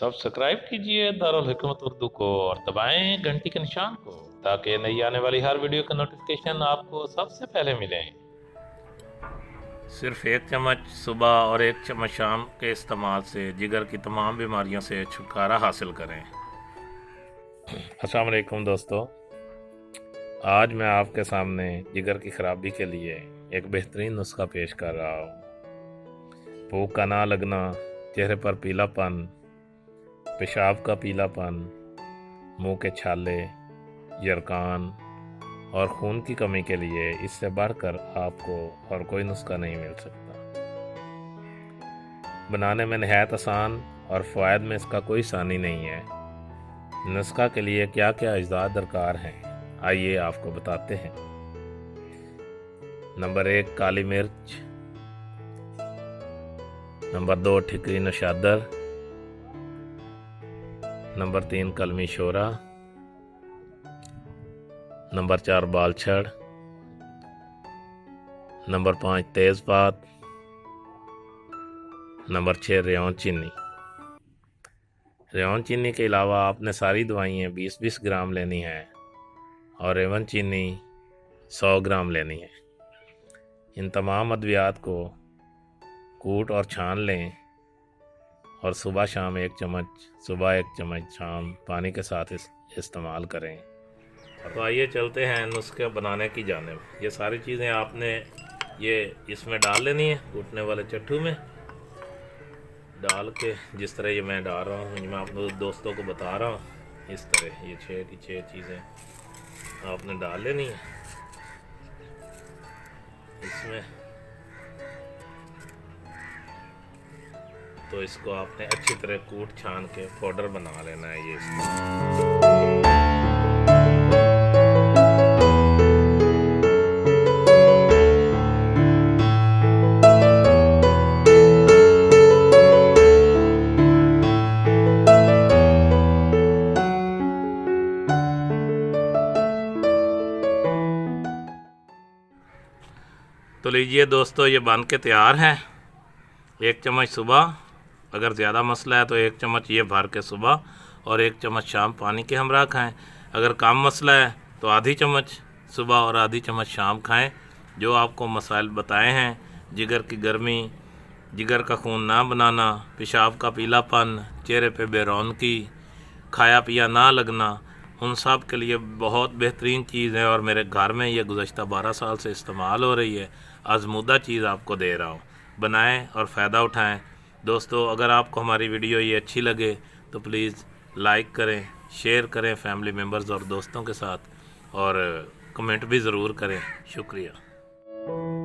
Subscribe कीजिए दारुल हिकमत उर्दू को और दबाएं घंटी के निशान को ताकि नई आने वाली हर वीडियो का नोटिफिकेशन आपको सबसे पहले मिले। सिर्फ एक चम्मच सुबह और एक चम्मच शाम के इस्तेमाल से जिगर की तमाम बीमारियों से छुटकारा हासिल करें। अस्सलाम वालेकुम दोस्तों, आज मैं आपके सामने जिगर की खराबी के लिए एक बेहतरीन नुस्खा पेश कर रहा हूँ। भूख का ना लगना, चेहरे पर पीलापन, पेशाब का पीलापन, मुंह के छाले, यरकान और खून की कमी के लिए इससे बढ़कर आपको और कोई नुस्खा नहीं मिल सकता। बनाने में नहायत आसान और फ़वाद में इसका कोई सानी नहीं है। नुस्खा के लिए क्या क्या अज्जा दरकार हैं, आइए आपको बताते हैं। नंबर 1 काली मिर्च, नंबर 2 ठिकरी नशादर, नंबर 3 कलमी शोरा, नंबर 4 बालछड़, नंबर 5 तेज़पात, नंबर 6 रेवन चीनी। रेवन चीनी के अलावा आपने सारी दवाइयाँ 20-20 ग्राम लेनी है और रेवन चीनी 100 ग्राम लेनी है। इन तमाम अद्वियात को कूट और छान लें और सुबह शाम एक चम्मच, सुबह एक चम्मच, शाम पानी के साथ इस्तेमाल करें। तो आइए चलते हैं नुस्खे बनाने की जानिब। ये सारी चीज़ें आपने ये इसमें डाल लेनी है, कूटने वाले चट्टू में डाल के, जिस तरह ये मैं डाल रहा हूँ, मैं अपने दोस्तों को बता रहा हूँ। इस तरह ये 6 की 6 चीज़ें आपने डाल लेनी है इसमें। तो इसको आपने अच्छी तरह कूट छान के पाउडर बना लेना है ये इसको। तो लीजिए दोस्तों, ये बन के तैयार है। 1 चम्मच सुबह, अगर ज़्यादा मसला है तो 1 चम्मच ये भर के सुबह और 1 चम्मच शाम पानी के हमरा खाएं। अगर कम मसला है तो आधी चम्मच सुबह और आधी चम्मच शाम खाएं। जो आपको मसाइल बताए हैं, जिगर की गर्मी, जिगर का खून ना बनाना, पेशाब का पीलापन, चेहरे पे बेरौनकी, खाया पिया ना लगना, उन सब के लिए बहुत बेहतरीन चीज़ है और मेरे घर में ये गुज़श्ता 12 साल से इस्तेमाल हो रही है। आज़मूदा चीज़ आपको दे रहा हूँ, बनाएं और फ़ायदा उठाएं। दोस्तों, अगर आपको हमारी वीडियो ये अच्छी लगे तो प्लीज़ लाइक करें, शेयर करें फैमिली मेम्बर्स और दोस्तों के साथ, और कमेंट भी ज़रूर करें। शुक्रिया।